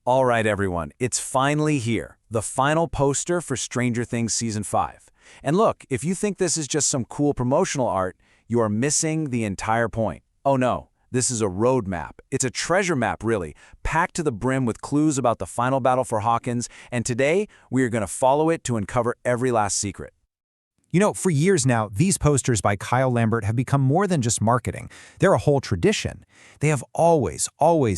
All right, everyone, it's finally here, the final poster for Stranger Things Season 5. And look, if you think this is just some cool promotional art, you are missing the entire point. Oh no, this is a roadmap. It's a treasure map, really, packed to the brim with clues about the final battle for Hawkins, and today we are going to follow it to uncover every last secret. You know, for years now, these posters by Kyle Lambert have become more than just marketing. They're a whole tradition. They have always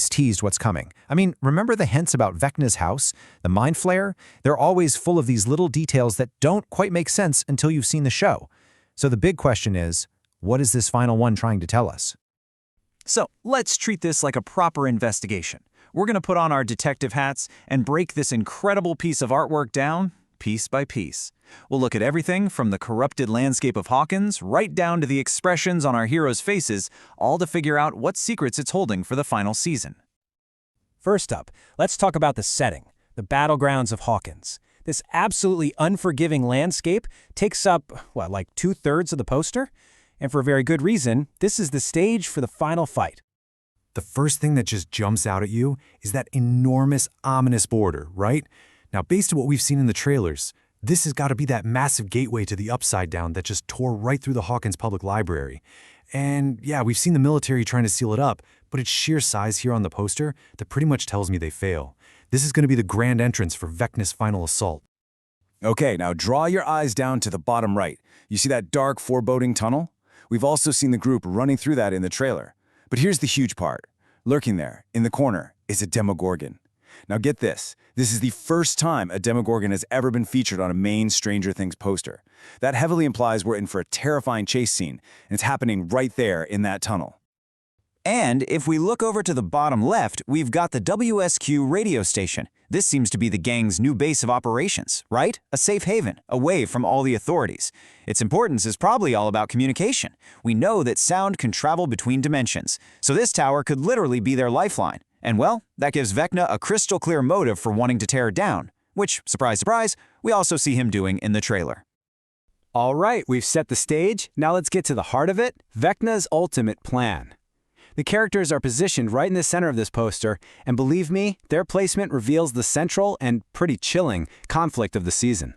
teased what's coming. I mean, remember the hints about Vecna's house, the mind flare? They're always full of these little details that don't quite make sense until you've seen the show. So the big question is, what is this final one trying to tell us? So let's treat this like a proper investigation. We're going to put on our detective hats and break this incredible piece of artwork down piece by piece. We'll look at everything from the corrupted landscape of Hawkins right down to the expressions on our heroes' faces, all to figure out what secrets it's holding for the final season. First up, let's talk about the setting, the battlegrounds of Hawkins. This absolutely unforgiving landscape takes up, like 2/3 of the poster? And for a very good reason, this is the stage for the final fight. The first thing that just jumps out at you is that enormous, ominous border, right? Now, based on what we've seen in the trailers, this has got to be that massive gateway to the Upside Down that just tore right through the Hawkins Public Library. And yeah, we've seen the military trying to seal it up, but its sheer size here on the poster that pretty much tells me they fail. This is going to be the grand entrance for Vecna's final assault. Okay, now draw your eyes down to the bottom right. You see that dark, foreboding tunnel? We've also seen the group running through that in the trailer. But here's the huge part. Lurking there, in the corner, is a Demogorgon. Now get this, this is the first time a Demogorgon has ever been featured on a main Stranger Things poster. That heavily implies we're in for a terrifying chase scene, and it's happening right there in that tunnel. And if we look over to the bottom left, we've got the WSQ radio station. This seems to be the gang's new base of operations, right? A safe haven, away from all the authorities. Its importance is probably all about communication. We know that sound can travel between dimensions, so this tower could literally be their lifeline. And well, that gives Vecna a crystal clear motive for wanting to tear it down, which, surprise, surprise, we also see him doing in the trailer. All right, we've set the stage. Now let's get to the heart of it, Vecna's ultimate plan. The characters are positioned right in the center of this poster, and believe me, their placement reveals the central and pretty chilling conflict of the season.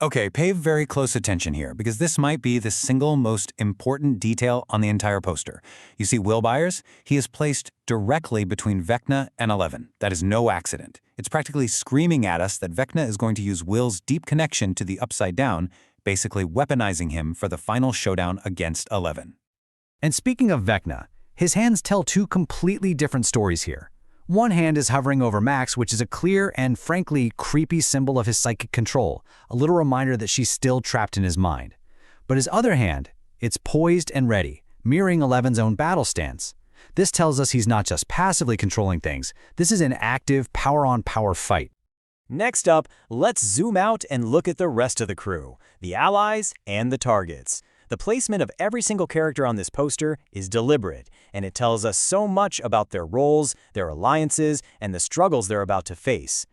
Okay, pay very close attention here, because this might be the single most important detail on the entire poster. You see Will Byers? He is placed directly between Vecna and 11. That is no accident. It's practically screaming at us that Vecna is going to use Will's deep connection to the Upside Down, basically weaponizing him for the final showdown against 11. And speaking of Vecna, his hands tell two completely different stories here. One hand is hovering over Max, which is a clear and frankly creepy symbol of his psychic control, a little reminder that she's still trapped in his mind. But his other hand, it's poised and ready, mirroring 11's own battle stance. This tells us he's not just passively controlling things, this is an active power-on-power fight. Next up, let's zoom out and look at the rest of the crew, the allies and the targets. The placement of every single character on this poster is deliberate, and it tells us so much about their roles, their alliances, and the struggles they're about to face.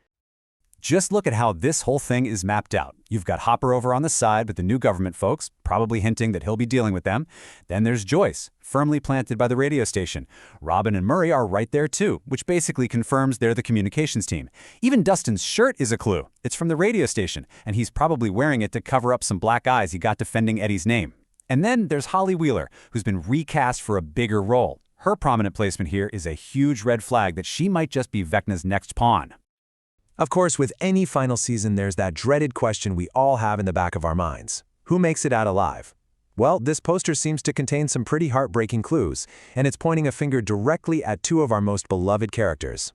Just look at how this whole thing is mapped out. You've got Hopper over on the side with the new government folks, probably hinting that he'll be dealing with them. Then there's Joyce, firmly planted by the radio station. Robin and Murray are right there too, which basically confirms they're the communications team. Even Dustin's shirt is a clue. It's from the radio station, and he's probably wearing it to cover up some black eyes he got defending Eddie's name. And then there's Holly Wheeler, who's been recast for a bigger role. Her prominent placement here is a huge red flag that she might just be Vecna's next pawn. Of course, with any final season, there's that dreaded question we all have in the back of our minds. Who makes it out alive? Well, this poster seems to contain some pretty heartbreaking clues, and it's pointing a finger directly at two of our most beloved characters.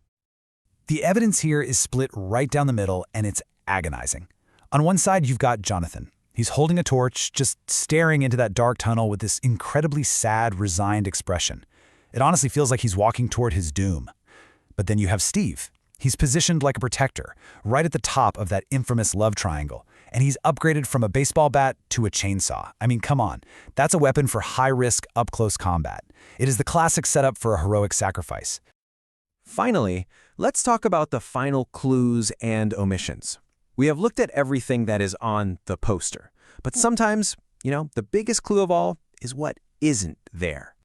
The evidence here is split right down the middle, and it's agonizing. On one side, you've got Jonathan. He's holding a torch, just staring into that dark tunnel with this incredibly sad, resigned expression. It honestly feels like he's walking toward his doom. But then you have Steve. He's positioned like a protector, right at the top of that infamous love triangle, and he's upgraded from a baseball bat to a chainsaw. I mean, come on. That's a weapon for high-risk, up-close combat. It is the classic setup for a heroic sacrifice. Finally, let's talk about the final clues and omissions. We have looked at everything that is on the poster, but sometimes, the biggest clue of all is what isn't there.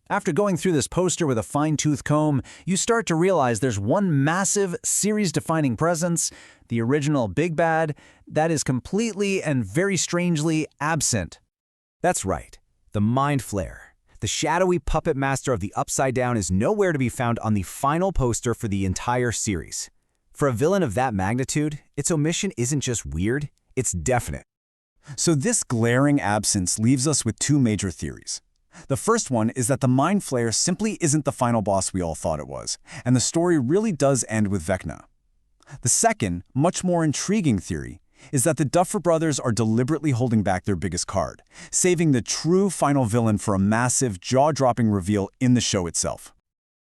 After going through this poster with a fine-tooth comb, you start to realize there's one massive, series-defining presence, the original Big Bad, that is completely and very strangely absent. That's right. The Mind Flayer. The shadowy puppet master of the Upside Down is nowhere to be found on the final poster for the entire series. For a villain of that magnitude, its omission isn't just weird, it's definite. So this glaring absence leaves us with two major theories. The first one is that the Mind Flayer simply isn't the final boss we all thought it was, and the story really does end with Vecna. The second, much more intriguing theory is that the Duffer Brothers are deliberately holding back their biggest card, saving the true final villain for a massive, jaw-dropping reveal in the show itself.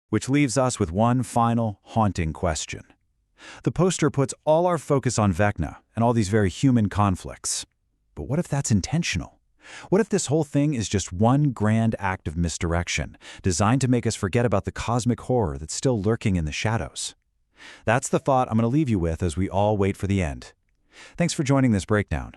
Which leaves us with one final, haunting question. The poster puts all our focus on Vecna and all these very human conflicts. But what if that's intentional? What if this whole thing is just one grand act of misdirection, designed to make us forget about the cosmic horror that's still lurking in the shadows? That's the thought I'm going to leave you with as we all wait for the end. Thanks for joining this breakdown.